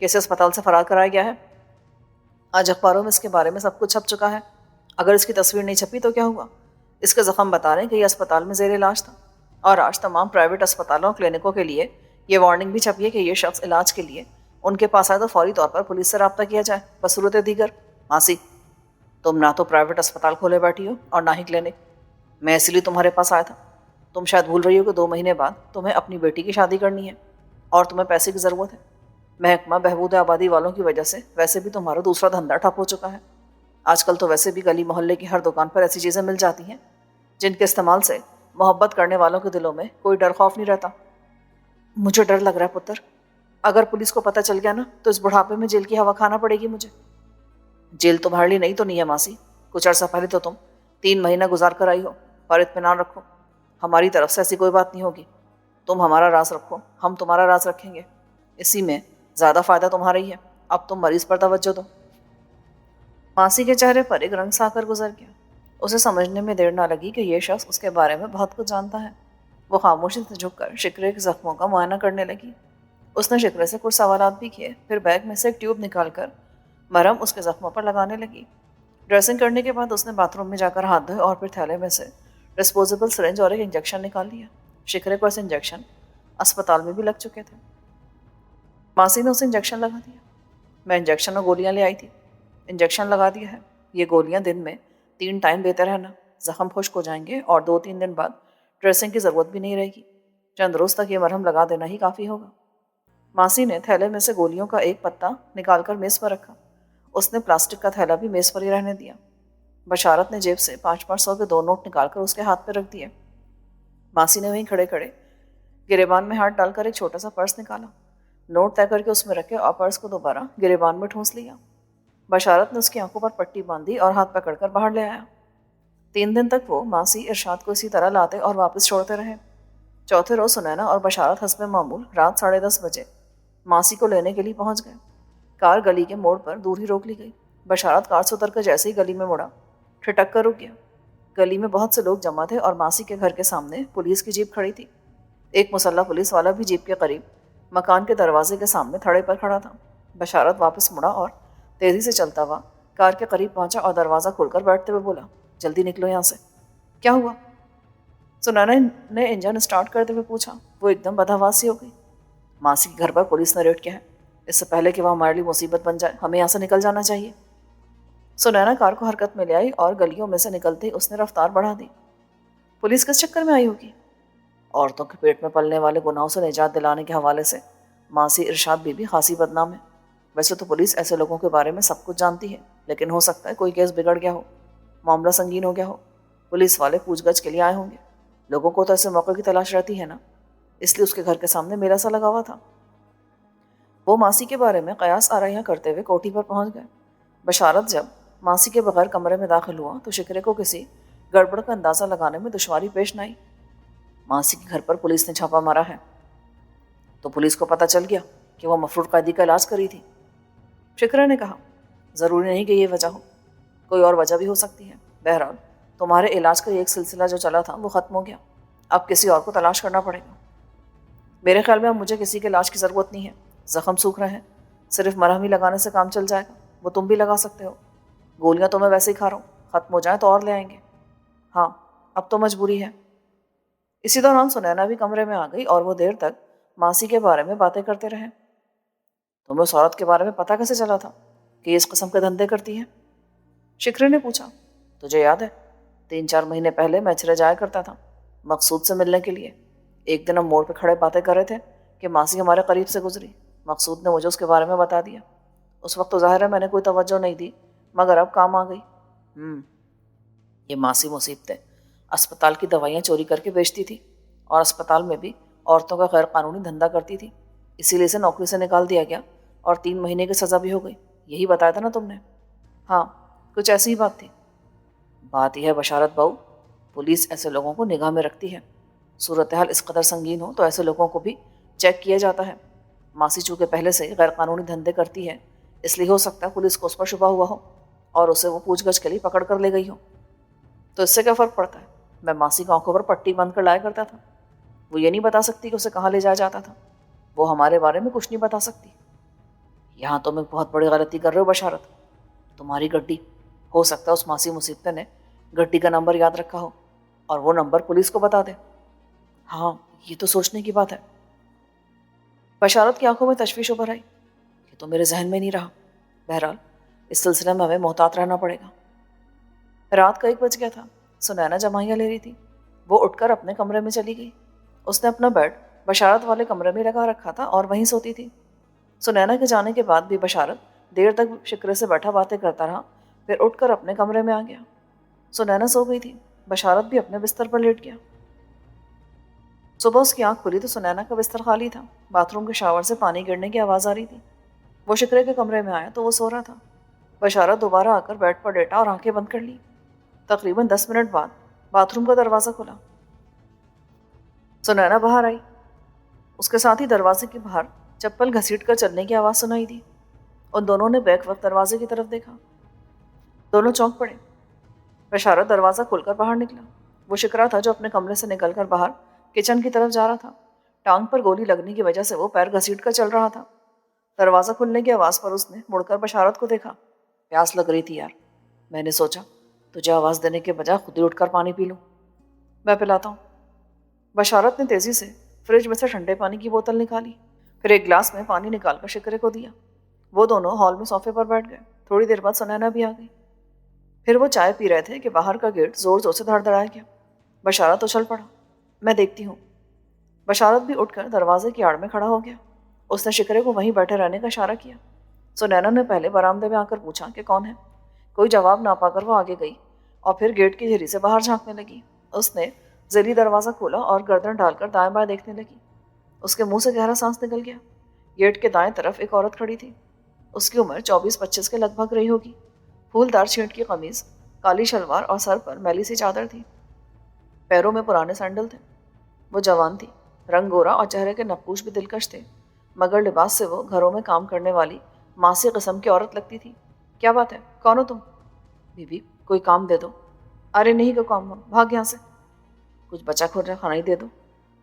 کہ اسے اسپتال سے فرار کرایا گیا ہے؟ آج اخباروں میں اس کے بارے میں سب کچھ چھپ چکا ہے۔ اگر اس کی تصویر نہیں چھپی تو کیا ہوا؟ اس کے زخم بتا رہے ہیں کہ یہ اسپتال میں زیر علاج تھا، اور آج تمام پرائیویٹ اسپتالوں اور کلینکوں کے لیے یہ وارننگ بھی چھپی ہے کہ یہ شخص علاج کے لیے ان کے پاس آئے تو فوری طور پر پولیس سے رابطہ کیا جائے بصورت دیگر۔ ماسی، تم نہ تو پرائیویٹ اسپتال کھولے بیٹھی ہو اور نہ ہی کلینک۔ میں اسی لیے تمہارے پاس آیا تھا۔ تم شاید بھول رہی ہو کہ 2 مہینے بعد تمہیں اپنی بیٹی کی شادی کرنی ہے اور تمہیں پیسے کی ضرورت ہے۔ محکمہ بہبود آبادی والوں کی وجہ سے ویسے بھی تمہارا دوسرا دھندا ٹھپ ہو چکا ہے۔ آج کل تو ویسے بھی گلی محلے کی ہر دکان پر ایسی چیزیں مل جاتی ہیں جن کے استعمال سے محبت کرنے والوں کے دلوں میں کوئی ڈر خوف نہیں رہتا۔ مجھے ڈر لگ رہا ہے پتر، اگر پولیس کو پتہ چل گیا نا تو اس بڑھاپے میں جیل کی ہوا کھانا پڑے گی مجھے۔ جیل تمہارے لیے نہیں تو نہیں ہے ماسی، کچھ عرصہ پہلے تو تم 3 مہینہ گزار کر آئی ہو، پر اطمینان رکھو ہماری طرف سے ایسی کوئی بات نہیں ہوگی۔ تم ہمارا راز رکھو، ہم تمہارا راز رکھیں گے، اسی میں زیادہ فائدہ تمہارا ہی ہے۔ اب تم مریض پر توجہ دو۔ ماسی کے چہرے پر ایک رنگ سا کر گزر گیا۔ اسے سمجھنے میں دیر نہ لگی کہ یہ شخص اس کے بارے میں بہت کچھ جانتا ہے۔ وہ خاموشی سے جھک کر شکرے کے زخموں کا معائنہ کرنے لگی۔ اس نے شکرے سے کچھ سوالات بھی کیے، پھر بیگ میں سے ایک ٹیوب نکال کر مرہم اس کے زخموں پر لگانے لگی۔ ڈریسنگ کرنے کے بعد اس نے باتھ روم میں جا کر ہاتھ دھوئے اور پھر تھیلے میں سے ڈسپوزیبل سرنج اور ایک انجیکشن نکال لیا۔ شکرے کو ایسے انجیکشن اسپتال میں بھی لگ چکے تھے۔ ماسی نے اسے انجیکشن لگا دیا۔ میں انجیکشن اور گولیاں لے آئی تھی۔ انجیکشن لگا دیا ہے، یہ گولیاں دن میں 3 ٹائم دیتے رہنا، زخم خشک ہو جائیں گے اور 2-3 دن بعد ڈریسنگ کی ضرورت بھی نہیں رہے گی۔ چند روز تک یہ مرہم لگا دینا ہی کافی ہوگا۔ ماسی نے تھیلے میں سے گولیوں کا ایک پتا نکال کر میز پر رکھا۔ اس نے پلاسٹک کا تھیلا بھی میز پر ہی رہنے دیا۔ بشارت نے جیب سے 500 کے 2 نوٹ نکال کر اس کے ہاتھ پہ رکھ دیے۔ ماسی نے وہیں کھڑے کھڑے گریبان میں ہاتھ ڈال کر ایک چھوٹا سا پرس نکالا، نوٹ طے کر کے اس میں رکھے اور پرس کو دوبارہ گریبان میں ٹھونس لیا۔ بشارت نے اس کی آنکھوں پر پٹی باندھی اور ہاتھ پکڑ کر باہر لے آیا۔ 3 دن تک وہ ماسی ارشاد کو اسی طرح لاتے اور واپس چھوڑتے رہے۔ چوتھے روز سنینا اور بشارت حسب معمول رات 10:30 بجے ماسی کو لینے کے لیے پہنچ گئے۔ کار گلی کے موڑ پر دور ہی روک لی گئی۔ بشارت کار سے اتر کر جیسے ہی گلی میں مڑا، ٹھٹک کر رک گیا۔ گلی میں بہت سے لوگ جمع تھے اور ماسی کے گھر کے سامنے پولیس کی جیپ کھڑی تھی۔ ایک مسلح پولیس والا بھی جیپ کے قریب مکان کے دروازے کے سامنے تھڑے پر کھڑا تھا۔ بشارت واپس مڑا اور تیزی سے چلتا ہوا کار کے قریب پہنچا اور دروازہ کھول کر بیٹھتے ہوئے بولا، جلدی نکلو یہاں سے۔ کیا ہوا؟ سنینا نے انجن سٹارٹ کرتے ہوئے پوچھا۔ وہ ایک دم بدحواس ہو گئی۔ ماسی کے گھر پر پولیس نے ریڈ کیا ہے، اس سے پہلے کہ وہ ہمارے لیے مصیبت بن جائے ہمیں یہاں سے نکل جانا چاہیے۔ سنینا کار کو حرکت میں لے آئی اور گلیوں میں سے نکلتے ہی اس نے رفتار بڑھا دی۔ پولیس کس چکر میں آئی ہوگی؟ عورتوں کے پیٹ میں پلنے والے گناہوں سے نجات دلانے کے حوالے سے ماسی ارشاد بی بی خاصی بدنام ہے۔ ویسے تو پولیس ایسے لوگوں کے بارے میں سب کچھ جانتی ہے، لیکن ہو سکتا ہے کوئی کیس بگڑ گیا ہو، معاملہ سنگین ہو گیا ہو، پولیس والے پوچھ گچھ کے لیے آئے ہوں گے۔ لوگوں کو تو ایسے موقع کی تلاش رہتی ہے نا، اس لیے اس کے گھر کے سامنے میرا سا لگا ہوا تھا۔ وہ ماسی کے بارے میں قیاس آرائیاں کرتے ہوئے کوٹھی پر پہنچ گئے۔ بشارت جب ماسی کے بغیر کمرے میں داخل ہوا تو شکرے کو کسی گڑبڑ کا اندازہ لگانے میں دشواری پیش نہ آئی۔ ماسی کے گھر پر پولیس نے چھاپا مارا ہے تو پولیس کو پتہ چل گیا کہ وہ مفرور قیدی کا علاج کری تھی؟ شکرے نے کہا، ضروری نہیں کہ یہ وجہ ہو، کوئی اور وجہ بھی ہو سکتی ہے۔ بہرحال تمہارے علاج کا یہ ایک سلسلہ جو چلا تھا وہ ختم ہو گیا، اب کسی اور کو تلاش کرنا پڑے گا۔ میرے خیال میں اب مجھے کسی کے علاج کی ضرورت نہیں ہے، زخم سوکھ رہے ہیں، صرف مرہم ہی لگانے سے کام چل جائے گا، وہ تم بھی لگا سکتے ہو۔ گولیاں تو میں ویسے ہی کھا رہا ہوں، ختم ہو جائیں تو اور لے آئیں گے۔ ہاں اب تو مجبوری ہے۔ اسی دوران سنینا بھی کمرے میں آ گئی اور وہ دیر تک ماسی کے بارے میں باتیں کرتے رہے۔ تمہیں اس عورت کے بارے میں پتہ کیسے چلا تھا کہ یہ اس قسم کے دھندے کرتی ہے؟ شکرے نے پوچھا۔ تجھے یاد ہے 3-4 مہینے پہلے میں اچھرے جایا کرتا تھا مقصود سے ملنے کے لیے۔ ایک دن ہم موڑ پہ کھڑے باتیں کر رہے تھے کہ ماسی ہمارے قریب سے گزری۔ مقصود نے مجھے اس کے بارے میں بتا دیا۔ اس وقت تو ظاہر ہے میں نے کوئی توجہ نہیں دی، مگر اب کام آ گئی۔ یہ ماسی مصیبتیں اسپتال کی دوائیاں چوری کر کے بیچتی تھی اور اسپتال میں بھی عورتوں کا غیر قانونی دھندا کرتی تھی، اسی لیے اسے نوکری سے نکال دیا گیا اور 3 مہینے کی سزا بھی ہو گئی۔ یہی بتایا تھا نا تم نے؟ ہاں کچھ ایسی ہی بات تھی۔ بات یہ ہے بشارت بہو، پولیس ایسے لوگوں کو نگاہ میں رکھتی ہے۔ صورتحال اس قدر سنگین ہو تو ایسے لوگوں کو بھی چیک کیا جاتا ہے۔ ماسی چونکہ پہلے سے ہی غیر قانونی دھندے کرتی ہے، اس لیے ہو سکتا ہے پولیس کو اس پر شبہ ہوا ہو اور اسے وہ پوچھ گچھ کے لیے پکڑ کر لے گئی ہو۔ تو اس سے کیا فرق پڑتا ہے؟ میں ماسی کی آنکھوں پر پٹی باندھ کر لایا کرتا تھا، وہ یہ نہیں بتا سکتی کہ اسے کہاں لے جایا جاتا تھا، وہ ہمارے بارے میں کچھ نہیں بتا سکتی۔ یہاں تم ایک بہت بڑی غلطی کر رہے ہو بشارت. تمہاری گڈی، ہو سکتا ہے اس ماسی مصیبت نے گڈی کا نمبر یاد رکھا ہو اور وہ نمبر پولیس کو بتا دے. ہاں یہ تو سوچنے کی بات ہے. بشارت کی آنکھوں میں تشویش ابھر آئی. یہ تو میرے ذہن میں نہیں رہا. بہرحال اس سلسلے میں ہمیں محتاط رہنا پڑے گا. رات کا 1 بج گیا تھا. سنینا جمائیاں لے رہی تھی. وہ اٹھ کر اپنے کمرے میں چلی گئی. اس نے اپنا بیڈ بشارت والے کمرے میں لگا رکھا تھا اور وہیں سوتی تھی. سنینا کے جانے کے بعد بھی بشارت دیر تک شکرے سے بیٹھا باتیں کرتا رہا، پھر اٹھ کر اپنے کمرے میں آ گیا. سنینا سو گئی تھی. بشارت بھی اپنے بستر پر لیٹ گیا. صبح اس کی آنکھ کھلی تو سنینا کا بستر خالی تھا. باتھ روم کے شاور سے پانی گرنے کی آواز آ رہی تھی. وہ شکرے کے کمرے میں آیا تو وہ سو رہا تھا. بشارت دوبارہ آ کر بیڈ پر لیٹا اور آنکھیں بند کر لی. تقریباً 10 منٹ بعد باتھ روم کا دروازہ کھلا. سنینا باہر آئی. اس کے ساتھ ہی دروازے کے باہر چپل گھسیٹ کر چلنے کی آواز سنائی دی. ان دونوں نے بیک وقت دروازے کی طرف دیکھا. دونوں چونک پڑے. بشارت دروازہ کھول کر باہر نکلا. وہ شکرا تھا جو اپنے کمرے سے نکل کر باہر کچن کی طرف جا رہا تھا. ٹانگ پر گولی لگنے کی وجہ سے وہ پیر گھسیٹ کر چل رہا تھا. دروازہ کھلنے کی آواز پر اس نے مڑ کر بشارت کو دیکھا. پیاس لگ رہی تھی یار. میں نے سوچا تجھے آواز دینے کے بجائے خود ہی اٹھ کر پانی پی لوں. میں پلاتا ہوں. بشارت نے تیزی سے فریج میں سے ٹھنڈے پانی کی بوتل نکالی، پھر ایک گلاس میں پانی نکال کر شکرے کو دیا. وہ دونوں ہال میں صوفے پر بیٹھ گئے. تھوڑی دیر بعد سنینا بھی آ گئی. پھر وہ چائے پی رہے تھے کہ باہر کا گیٹ زور زور سے دھڑ دھڑایا گیا. بشارت اچھل پڑا. میں دیکھتی ہوں. بشارت بھی اٹھ کر دروازے کی آڑ میں کھڑا ہو گیا. اس نے شکرے کو وہیں بیٹھے رہنے کا اشارہ کیا. سنینا نے پہلے برآمدے میں آ کر پوچھا کہ کون ہے. کوئی جواب نہ پا کر وہ آگے گئی اور پھر گیٹ کی جھری سے باہر جھانکنے لگی. اس نے ذیلی دروازہ کھولا اور گردن ڈال کر دائیں بائیں دیکھنے لگی. اس کے منہ سے گہرا سانس نکل گیا. گیٹ کے دائیں طرف ایک عورت کھڑی تھی. اس کی عمر 24-25 کے لگ بھگ رہی ہوگی. پھولدار چھینٹ کی قمیض، کالی شلوار اور سر پر میلی سی چادر تھی. پیروں میں پرانے سینڈل تھے. وہ جوان تھی. رنگ گورا اور چہرے کے نقوش بھی دلکش تھے، مگر لباس سے وہ گھروں میں کام کرنے والی ماسی قسم کی عورت لگتی تھی. کیا بات ہے؟ کون ہو تم؟ بی بی کوئی کام دے دو. ارے نہیں کوئی کام، بھاگ یہاں سے. کچھ بچا کھوٹا کھانا ہی دے دو.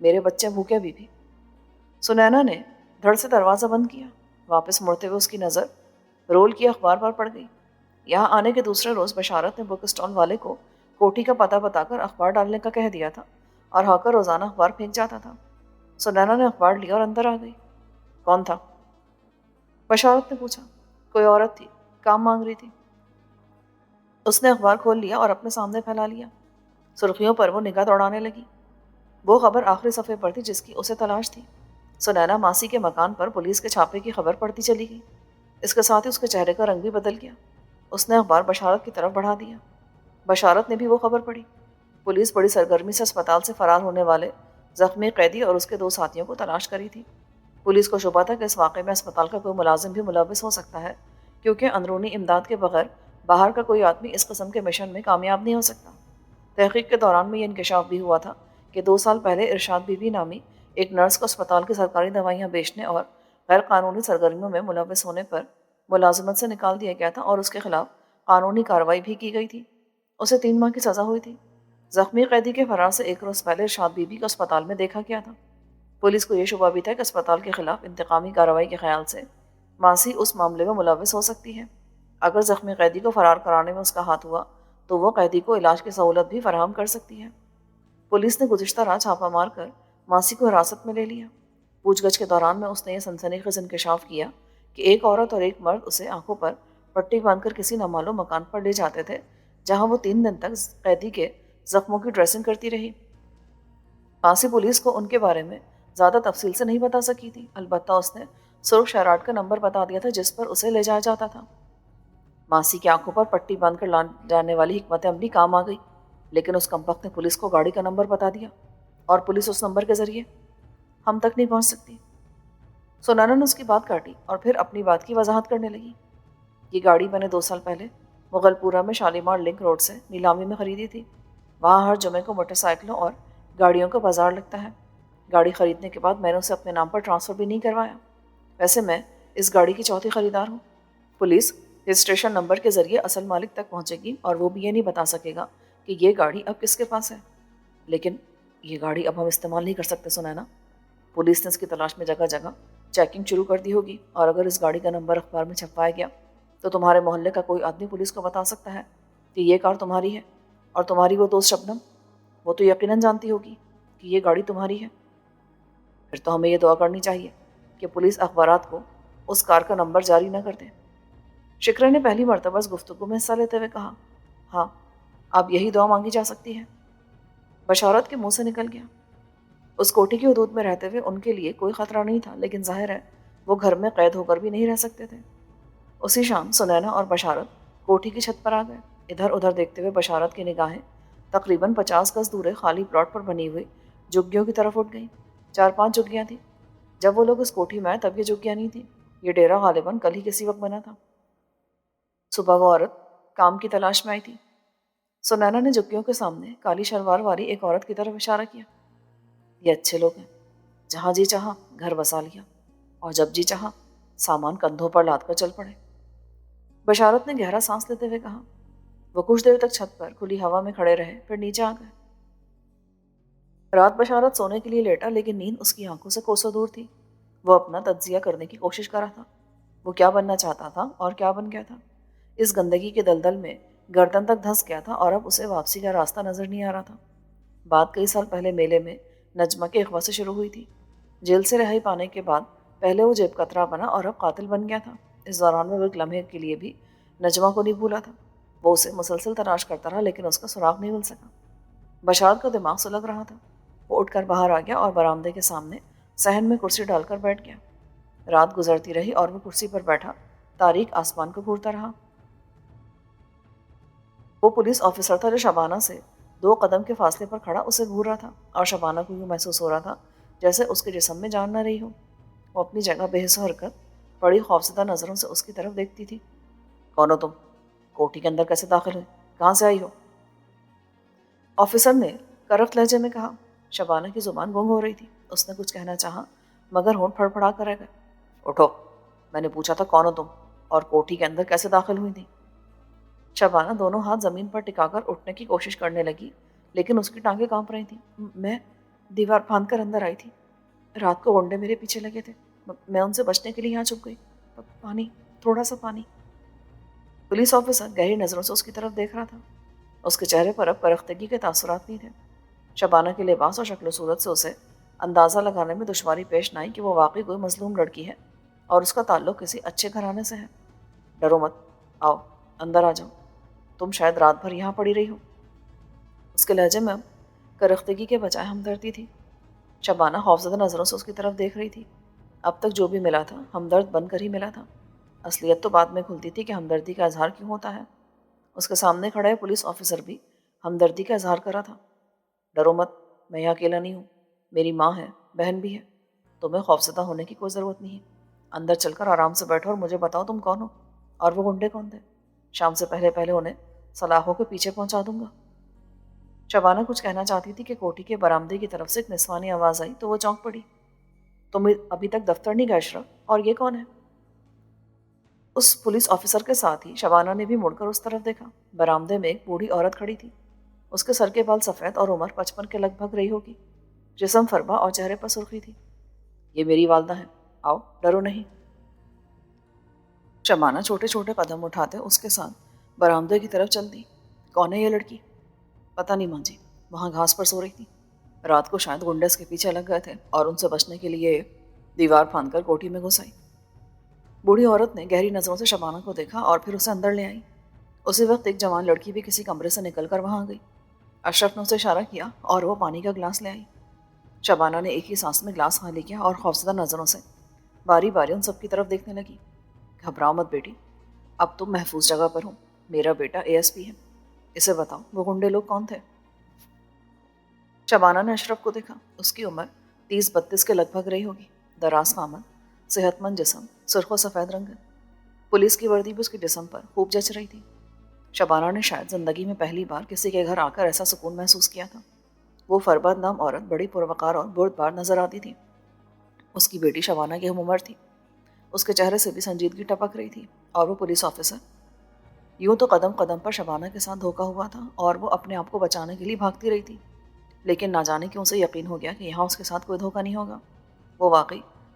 میرے بچے بھوکے بی بی. سنینا نے دھڑ سے دروازہ بند کیا. واپس مڑتے ہوئے اس کی نظر رول کی اخبار پر پڑ گئی. یہاں آنے کے دوسرے روز بشارت نے بک اسٹال والے کو کوٹھی کا پتہ بتا کر اخبار ڈالنے کا کہہ دیا تھا اور ہاکر روزانہ اخبار پھینک جاتا تھا. سنینا نے اخبار لیا اور اندر آ گئی. کون تھا؟ بشارت نے پوچھا. کوئی عورت تھی، کام مانگ رہی تھی. اس نے اخبار کھول لیا اور اپنے سامنے پھیلا لیا. سرخیوں پر وہ نگاہ دوڑانے لگی. وہ خبر آخری صفحے پر تھی جس کی اسے تلاش تھی. سنینا ماسی کے مکان پر پولیس کے چھاپے کی خبر پڑھتی چلی گئی. اس کے ساتھ ہی اس کے چہرے کا رنگ بھی بدل گیا. اس نے اخبار بشارت کی طرف بڑھا دیا. بشارت نے بھی وہ خبر پڑھی. پولیس بڑی سرگرمی سے اسپتال سے فرار ہونے والے زخمی قیدی اور اس کے 2 ساتھیوں کو تلاش کری تھی. پولیس کو شبہ تھا کہ اس واقعے میں اسپتال کا کوئی ملازم بھی ملوث ہو سکتا ہے، کیونکہ اندرونی امداد کے بغیر باہر کا کوئی آدمی اس قسم کے مشن میں کامیاب نہیں ہو سکتا. تحقیق کے دوران میں یہ انکشاف بھی ہوا تھا کہ 2 سال پہلے ارشاد بی بی نامی ایک نرس کو اسپتال کی سرکاری دوائیاں بیچنے اور غیر قانونی سرگرمیوں میں ملوث ہونے پر ملازمت سے نکال دیا گیا تھا اور اس کے خلاف قانونی کارروائی بھی کی گئی تھی. اسے 3 ماہ کی سزا ہوئی تھی. زخمی قیدی کے فرار سے 1 روز پہلے ارشاد بی بی کو اسپتال میں دیکھا گیا تھا. پولیس کو یہ شبہ بھی تھا کہ اسپتال کے خلاف انتقامی کارروائی کے خیال سے ماسی اس معاملے میں ملوث ہو سکتی ہے. اگر زخمی قیدی کو فرار کرانے میں اس کا ہاتھ ہوا تو وہ قیدی کو علاج کی سہولت بھی فراہم کر سکتی ہے. پولیس نے گزشتہ رات چھاپہ مار کر ماسی کو حراست میں لے لیا. پوچھ گچھ کے دوران میں اس نے یہ سنسنی خیز انکشاف کیا کہ ایک عورت اور ایک مرد اسے آنکھوں پر پٹی باندھ کر کسی نامعلوم مکان پر لے جاتے تھے، جہاں وہ 3 دن تک قیدی کے زخموں کی ڈریسنگ کرتی رہی. ماسی پولیس کو ان کے بارے میں زیادہ تفصیل سے نہیں بتا سکی تھی، البتہ اس نے سرخ شیراٹ کا نمبر بتا دیا تھا جس پر اسے لے جایا جاتا تھا. ماسی کی آنکھوں پر پٹی باندھ کر جانے والی حکمت عملی کام آ گئی، لیکن اس کمبخت نے پولیس کو گاڑی کا نمبر بتا دیا اور پولیس اس نمبر کے ذریعے ہم تک نہیں پہنچ سکتی. سنینا نے اس کی بات کاٹی اور پھر اپنی بات کی وضاحت کرنے لگی. یہ گاڑی میں نے 2 سال پہلے مغل پورہ میں شالیمار لنک روڈ سے نیلامی میں خریدی تھی. وہاں ہر جمعے کو موٹر سائیکلوں اور گاڑیوں کا بازار لگتا ہے. گاڑی خریدنے کے بعد میں نے اسے اپنے نام پر ٹرانسفر بھی نہیں کروایا. ویسے میں اس گاڑی کی چوتھی خریدار ہوں. پولیس رجسٹریشن نمبر کے ذریعے اصل مالک تک پہنچے گی اور وہ بھی یہ نہیں بتا سکے گا کہ یہ گاڑی اب کس کے پاس ہے. لیکن یہ گاڑی اب ہم استعمال نہیں کر سکتے سنینا. پولیس نے اس کی تلاش میں جگہ جگہ چیکنگ شروع کر دی ہوگی، اور اگر اس گاڑی کا نمبر اخبار میں چھپوایا گیا تو تمہارے محلے کا کوئی آدمی پولیس کو بتا سکتا ہے کہ یہ کار تمہاری ہے، اور تمہاری وہ دوست شبنم، وہ تو یقیناً جانتی ہوگی کہ یہ گاڑی تمہاری ہے۔ پھر تو ہمیں یہ دعا کرنی چاہیے کہ پولیس اخبارات کو اس کار کا نمبر جاری نہ کر دے۔ شکرا نے پہلی مرتبہ اس گفتگو میں حصہ لیتے ہوئے کہا، ہاں، اب یہی دعا مانگی جا سکتی ہے۔ بشارت کے منہ سے نکل گیا۔ اس کوٹھی کی حدود میں رہتے ہوئے ان کے لیے کوئی خطرہ نہیں تھا، لیکن ظاہر ہے وہ گھر میں قید ہو کر بھی نہیں رہ سکتے تھے۔ اسی شام سنینا اور بشارت کوٹھی کی چھت پر آ گئے۔ ادھر ادھر دیکھتے ہوئے بشارت کی نگاہیں تقریباً 50 گز دور خالی پلاٹ پر بنی ہوئی جھگیوں کی طرف اٹھ گئیں۔ 4-5 جھگیاں تھیں۔ جب وہ لوگ اس کوٹھی میں آئے تب یہ جھگیاں نہیں تھیں۔ یہ ڈیرا غالباً کل ہی کسی وقت بنا تھا۔ صبح وہ عورت کام کی تلاش میں آئی تھی۔ سنینا نے جھگیوں کے سامنے کالی شلوار والی ایک عورت کی طرف اشارہ کیا۔ یہ اچھے لوگ ہیں، جہاں جی چاہا گھر بسا لیا، اور جب جی چاہا سامان کندھوں پر لاد کر چل پڑے۔ بشارت نے گہرا سانس لیتے ہوئے کہا۔ وہ کچھ دیر تک چھت پر کھلی ہوا میں کھڑے رہے، پھر نیچے آ گئے۔ رات بشارت سونے کے لیے لیٹا، لیکن نیند اس کی آنکھوں سے کوسوں دور تھی۔ وہ اپنا تجزیہ کرنے کی کوشش کر رہا تھا۔ وہ کیا بننا چاہتا تھا اور کیا بن گیا تھا؟ اس گندگی کے دلدل میں گردن تک دھنس گیا تھا، اور اب اسے واپسی کا راستہ نظر نہیں آ رہا تھا۔ بات کئی سال پہلے میلے میں نجمہ کے اغوا سے شروع ہوئی تھی۔ جیل سے رہائی پانے کے بعد پہلے وہ جیب کترا بنا اور اب قاتل بن گیا تھا۔ اس دوران میں وہ ایک لمحے کے لیے بھی نجمہ کو نہیں بھولا تھا۔ وہ اسے مسلسل تلاش کرتا رہا، لیکن اس کا سراغ نہیں مل سکا۔ بشارت کا دماغ سلگ رہا تھا۔ وہ اٹھ کر باہر آ گیا اور برآمدے کے سامنے صحن میں کرسی ڈال کر بیٹھ گیا۔ رات گزرتی رہی اور وہ کرسی پر بیٹھا تاریک آسمان کو گھورتا رہا۔ وہ پولیس آفیسر تھا جو شبانہ سے 2 قدم کے فاصلے پر کھڑا اسے گھور رہا تھا، اور شبانہ کو یوں محسوس ہو رہا تھا جیسے اس کے جسم میں جان نہ رہی ہو۔ وہ اپنی جگہ بے حس و حرکت بڑی خوفزدہ نظروں سے اس کی طرف دیکھتی تھی۔ کون ہو تم؟ کوٹھی کے اندر کیسے داخل ہوئے؟ کہاں سے آئی ہو؟ آفیسر نے کرخت لہجے میں کہا۔ شبانہ کی زبان گنگ ہو رہی تھی۔ اس نے کچھ کہنا چاہا، مگر ہونٹ پھڑپڑا کر رہ گئے۔ اٹھو، میں نے پوچھا تھا کون ہو تم، اور کوٹھی کے اندر کیسے داخل ہوئی تھی؟ شبانہ دونوں ہاتھ زمین پر ٹکا کر اٹھنے کی کوشش کرنے لگی، لیکن اس کی ٹانگیں کانپ رہی تھیں۔ میں دیوار پھاند کر اندر آئی تھی۔ رات کو غنڈے میرے پیچھے لگے تھے۔ میں ان سے بچنے کے لیے یہاں چھپ گئی۔ پانی، تھوڑا سا پانی۔ پولیس آفیسر گہری نظروں سے اس کی طرف دیکھ رہا تھا۔ اس کے چہرے پر اب کرختگی کے تاثرات نہیں تھے۔ شبانہ کے لباس اور شکل و صورت سے اسے اندازہ لگانے میں دشواری پیش نہ آئی کہ وہ واقعی کوئی مظلوم لڑکی ہے، اور اس کا تعلق کسی اچھے گھرانے سے ہے۔ ڈرو مت، آؤ اندر آ جاؤ، تم شاید رات بھر یہاں پڑی رہی ہو۔ اس کے لہجے میں اب کرختگی کے بجائے ہمدردی تھی۔ شبانہ خوفزدہ نظروں سے اس کی طرف دیکھ رہی تھی۔ اب تک جو بھی ملا تھا ہمدرد بن کر ہی ملا تھا۔ اصلیت تو بعد میں کھلتی تھی کہ ہمدردی کا اظہار کیوں ہوتا ہے۔ اس کے سامنے کھڑے پولیس آفیسر بھی ہمدردی کا اظہار کر رہا تھا۔ ڈرو مت، میں یہاں اکیلا نہیں ہوں، میری ماں ہے، بہن بھی ہے، تمہیں خوفزدہ ہونے کی کوئی ضرورت نہیں ہے۔ اندر چل کر آرام سے بیٹھو اور مجھے بتاؤ تم کون ہو، اور وہ گنڈے کون تھے؟ شام سے پہلے پہلے انہیں سلاخوں کے پیچھے پہنچا دوں گا۔ شبانہ کچھ کہنا چاہتی تھی کہ کوٹھی کے برآمدے کی طرف سے ایک نسوانی آواز آئی تو وہ چونک پڑی۔ تم ابھی تک دفتر نہیں گئے اشرف، اور یہ کون ہے؟ اس پولیس آفیسر کے ساتھ ہی شبانہ نے بھی مڑ کر اس طرف دیکھا۔ برآمدے میں ایک بوڑھی عورت کھڑی تھی۔ اس کے سر کے بال سفید اور عمر 55 کے لگ بھگ رہی ہوگی۔ جسم فربا اور چہرے پر سرخی تھی۔ یہ میری والدہ ہیں، آؤ، ڈرو نہیں۔ شبانہ چھوٹے چھوٹے قدم اٹھاتے اس کے ساتھ برآمدے کی طرف چل دی۔ کون ہے یہ لڑکی؟ پتہ نہیں ماں جی، وہاں گھاس پر سو رہی تھی۔ رات کو شاید گنڈے اس کے پیچھے لگ گئے تھے اور ان سے بچنے کے لیے دیوار پھاند کر کوٹھی میں گھس آئی۔ بوڑھی عورت نے گہری نظروں سے شبانہ کو دیکھا اور پھر اسے اندر لے آئی۔ اسی وقت ایک جوان لڑکی بھی کسی کمرے سے نکل کر وہاں گئی۔ اشرف نے اسے اشارہ کیا اور وہ پانی کا گلاس لے آئی۔ شبانہ نے ایک ہی سانس میں گلاس خالی کیا اور خوفزدہ نظروں سے باری باری ان سب کی طرف دیکھنے لگی۔ گھبراؤ مت بیٹی، اب تم محفوظ جگہ پر ہو، میرا بیٹا ASP ہے، اسے بتاؤ وہ گنڈے لوگ کون تھے؟ شبانہ نے اشرف کو دیکھا۔ اس کی عمر 30-32 کے لگ بھگ رہی ہوگی۔ دراز قامت، صحت مند جسم، سرخ و سفید رنگ۔ پولیس کی وردی بھی اس کے جسم پر خوب جچ رہی تھی۔ شبانہ نے شاید زندگی میں پہلی بار کسی کے گھر آ کر ایسا سکون محسوس کیا تھا۔ وہ فرباد نام عورت بڑی پروقار اور بردبار نظر آتی تھی۔ اس کی بیٹی شبانہ کی ہم عمر تھی۔ اس کے چہرے سے بھی سنجیدگی ٹپک رہی تھی، اور وہ پولیس آفیسر یوں تو قدم قدم پر شبانہ کے ساتھ دھوکا ہوا تھا اور وہ اپنے آپ کو بچانے کے لیے بھاگتی رہی تھی، لیکن نہ جانے کیوں اسے یقین ہو گیا کہ یہاں اس کے ساتھ کوئی دھوکا نہیں ہوگا۔ وہ واقعی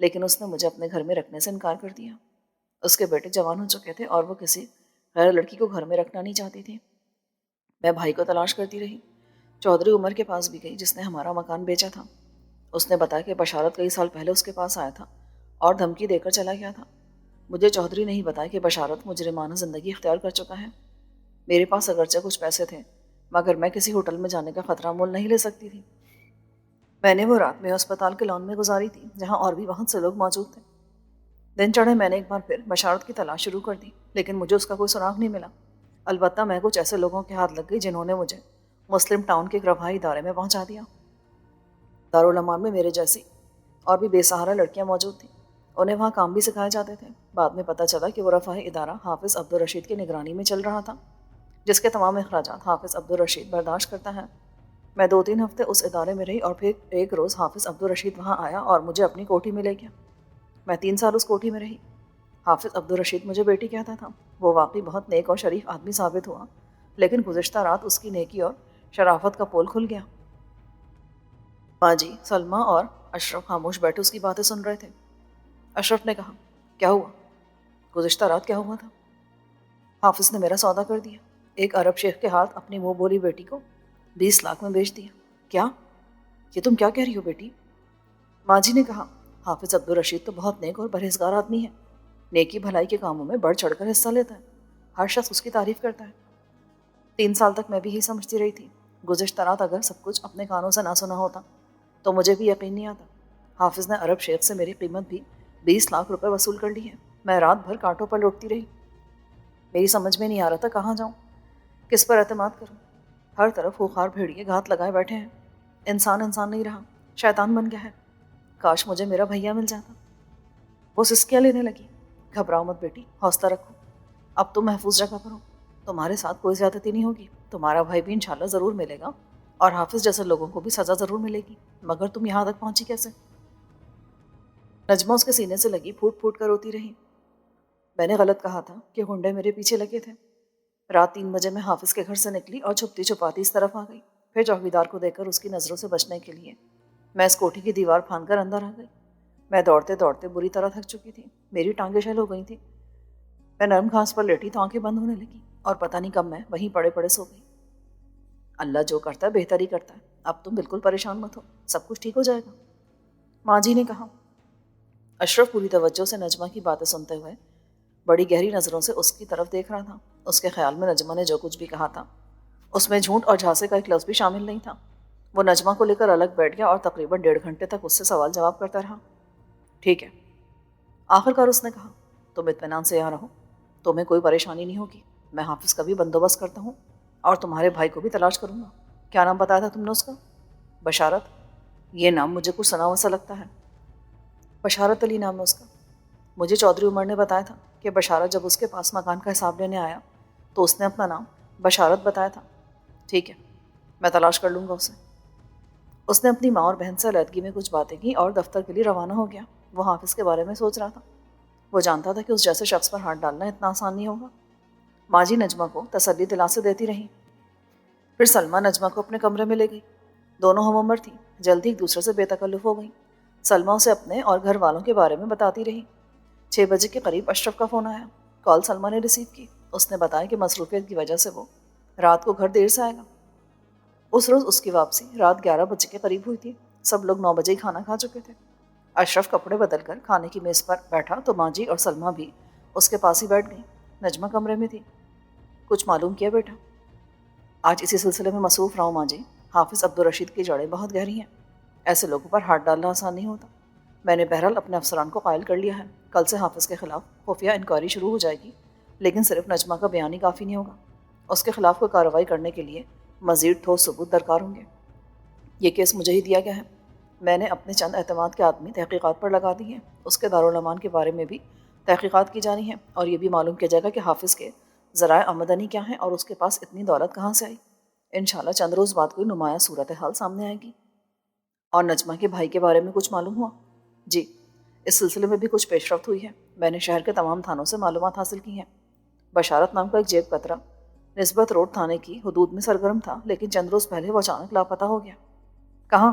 لیکن اس نے مجھے اپنے گھر میں رکھنے سے انکار کر دیا۔ اس کے بیٹے جوان ہو چکے تھے اور وہ کسی غیر لڑکی کو گھر میں رکھنا نہیں چاہتی تھی۔ میں بھائی کو تلاش کرتی رہی، چودھری عمر کے پاس بھی گئی جس نے ہمارا مکان بیچا تھا۔ اس نے بتایا کہ بشارت کئی سال پہلے اس کے پاس آیا تھا اور دھمکی دے کر چلا گیا تھا۔ مجھے چودھری نہیں بتایا کہ بشارت مجرمانہ زندگی اختیار کر چکا ہے۔ میرے پاس اگرچہ کچھ پیسے تھے مگر میں کسی ہوٹل میں جانے کا خطرہ مول نہیں لے سکتی تھی۔ میں نے وہ رات میں اسپتال کے لان میں گزاری تھی جہاں اور بھی بہت سے لوگ موجود تھے۔ دن چڑھے میں نے ایک بار پھر بشارت کی تلاش شروع کر دی لیکن مجھے اس کا کوئی سراغ نہیں ملا۔ البتہ میں کچھ ایسے لوگوں کے ہاتھ لگ گئی جنہوں نے مجھے مسلم ٹاؤن کے ایک رفاہی ادارے میں پہنچا دیا۔ دارالعمان میں میرے جیسی اور بھی بے سہارا لڑکیاں موجود تھیں۔ انہیں وہاں کام بھی سکھائے جاتے تھے۔ بعد میں پتہ چلا کہ وہ رفاہی ادارہ حافظ عبدالرشید کی نگرانی میں چل رہا تھا، جس کے تمام اخراجات حافظ عبدالرشید برداشت کرتا ہے۔ میں 2-3 ہفتے اس ادارے میں رہی اور پھر ایک روز حافظ عبدالرشید وہاں آیا اور مجھے اپنی کوٹھی میں لے گیا۔ میں 3 سال اس کوٹھی میں رہی۔ حافظ عبدالرشید مجھے بیٹی کہتا تھا۔ وہ واقعی بہت نیک اور شریف آدمی ثابت ہوا، لیکن گزشتہ رات اس کی نیکی اور شرافت کا پول کھل گیا۔ باجی، سلمہ اور اشرف خاموش بیٹھے اس کی باتیں سن رہے تھے۔ اشرف نے کہا، کیا ہوا؟ گزشتہ رات کیا ہوا تھا؟ حافظ نے میرا سودا کر دیا، ایک عرب شیخ کے ہاتھ اپنی منہ بولی بیٹی کو 20 لاکھ میں بیچ دیا۔ کیا؟ یہ تم کیا کہہ رہی ہو بیٹی؟ ماں جی نے کہا، حافظ عبدالرشید تو بہت نیک اور پرہیزگار آدمی ہے، نیکی بھلائی کے کاموں میں بڑھ چڑھ کر حصہ لیتا ہے، ہر شخص اس کی تعریف کرتا ہے۔ 3 سال تک میں بھی یہی سمجھتی رہی تھی۔ گزشتہ رات اگر سب کچھ اپنے کانوں سے نہ سنا ہوتا تو مجھے بھی یقین نہیں آتا۔ حافظ نے عرب شیخ سے میری قیمت بھی 20 لاکھ روپے وصول کر لی ہے۔ میں رات بھر کانٹوں پر لوٹتی رہی۔ میری سمجھ میں نہیں آ رہا تھا کہاں جاؤں، کس پر اعتماد کروں۔ ہر طرف خوخار بھیڑیے گھات لگائے بیٹھے ہیں۔ انسان نہیں رہا، شیطان بن گیا ہے۔ کاش مجھے میرا بھیا مل جاتا۔ وہ سسکیاں لینے لگی۔ گھبراؤ مت بیٹی، حوصلہ رکھو، اب تم محفوظ جگہ پر ہو، تمہارے ساتھ کوئی زیادتی نہیں ہوگی، تمہارا بھائی بھی انشاءاللہ ضرور ملے گا اور حافظ جیسے لوگوں کو بھی سزا ضرور ملے گی۔ مگر تم یہاں تک پہنچی کیسے؟ نجمہ اس کے سینے سے لگی پھوٹ پھوٹ کر روتی رہی۔ میں نے غلط کہا تھا کہ گنڈے میرے پیچھے لگے تھے۔ رات 3 بجے میں حافظ کے گھر سے نکلی اور چھپتی چھپاتی اس طرف آ گئی۔ پھر چوکیدار کو دیکھ کر اس کی نظروں سے بچنے کے لیے میں اس کوٹھی کی دیوار پھاند کر اندر آ گئی۔ میں دوڑتے دوڑتے بری طرح تھک چکی تھی، میری ٹانگیں شل ہو گئی تھیں۔ میں نرم گھاس پر لیٹی تو آنکھیں بند ہونے لگی اور پتہ نہیں کب میں وہیں پڑے پڑے سو گئی۔ اللہ جو کرتا ہے بہتر ہی کرتا ہے، اب تم بالکل پریشان مت ہو، سب کچھ ٹھیک ہو جائے گا، ماں جی نے کہا۔ اشرف پوری توجہ سے نجمہ کی باتیں سنتے ہوئے بڑی گہری نظروں سے اس کی طرف دیکھ رہا تھا۔ اس کے خیال میں نجمہ نے جو کچھ بھی کہا تھا اس میں جھوٹ اور جھانسے کا ایک لفظ بھی شامل نہیں تھا۔ وہ نجمہ کو لے کر الگ بیٹھ گیا اور تقریباً 1.5 گھنٹے تک اس سے سوال جواب کرتا رہا۔ ٹھیک ہے، آخر کار اس نے کہا، تم اطمینان سے یہاں رہو، تمہیں کوئی پریشانی نہیں ہوگی، میں حافظ کا بھی بندوبست کرتا ہوں اور تمہارے بھائی کو بھی تلاش کروں گا۔ کیا نام بتایا تھا تم نے اس کا؟ بشارت۔ یہ نام مجھے کچھ سنا ہوا سا لگتا ہے۔ بشارت علی نام ہے اس کا۔ مجھے چودھری عمر نے بتایا تھا کہ بشارت جب اس کے پاس مکان کا حساب لینے آیا تو اس نے اپنا نام بشارت بتایا تھا۔ ٹھیک ہے، میں تلاش کر لوں گا اسے۔ اس نے اپنی ماں اور بہن سے علیحدگی میں کچھ باتیں کی اور دفتر کے لیے روانہ ہو گیا۔ وہ حافظ کے بارے میں سوچ رہا تھا۔ وہ جانتا تھا کہ اس جیسے شخص پر ہاتھ ڈالنا اتنا آسان نہیں ہوگا۔ ماں جی نجمہ کو تسلی دلاسے دیتی رہیں۔ پھر سلمہ نجمہ کو اپنے کمرے میں لے گئی۔ دونوں ہم عمر تھیں، جلدی ایک دوسرے سے بے تکلف ہو گئیں۔ سلمہ اسے اپنے اور گھر والوں کے بارے میں بتاتی رہی۔ 6 بجے کے قریب اشرف کا فون آیا۔ کال سلمہ نے ریسیو کی۔ اس نے بتایا کہ مصروفیت کی وجہ سے وہ رات کو گھر دیر سے آئے گا۔ اس روز اس کی واپسی رات 11 بجے کے قریب ہوئی تھی۔ سب لوگ 9 بجے ہی کھانا کھا چکے تھے۔ اشرف کپڑے بدل کر کھانے کی میز پر بیٹھا تو ماں جی اور سلمہ بھی اس کے پاس ہی بیٹھ گئیں۔ نجمہ کمرے میں تھی۔ کچھ معلوم کیا بیٹا؟ آج اسی سلسلے میں مصروف رہا ہوں ماں جی۔ حافظ عبدالرشید کی جڑیں بہت گہری ہیں، ایسے لوگوں پر ہاتھ ڈالنا آسان نہیں ہوتا۔ میں نے بہرحال اپنے افسران کو قائل کر لیا ہے، کل سے حافظ کے خلاف خفیہ انکوائری شروع ہو جائے گی، لیکن صرف نجمہ کا بیان ہی کافی نہیں ہوگا۔ اس کے خلاف کوئی کارروائی کرنے کے لیے مزید ٹھوس ثبوت درکار ہوں گے۔ یہ کیس مجھے ہی دیا گیا ہے۔ میں نے اپنے چند اعتماد کے آدمی تحقیقات پر لگا دی ہیں۔ اس کے دارالعمان کے بارے میں بھی تحقیقات کی جانی ہے اور یہ بھی معلوم کیا جائے گا کہ حافظ کے ذرائع آمدنی کیا ہیں اور اس کے پاس اتنی دولت کہاں سے آئی۔ انشاءاللہ چند روز بعد کوئی نمایاں صورتحال سامنے آئے گی۔ اور نجمہ کے بھائی کے بارے میں کچھ معلوم ہوا؟ جی، اس سلسلے میں بھی کچھ پیش رفت ہوئی ہے۔ میں نے شہر کے تمام تھانوں سے معلومات حاصل کی ہیں۔ بشارت نام کا ایک جیب کترا نسبت روڈ تھانے کی حدود میں سرگرم تھا، لیکن چند روز پہلے وہ اچانک لاپتہ ہو گیا۔ کہاں؟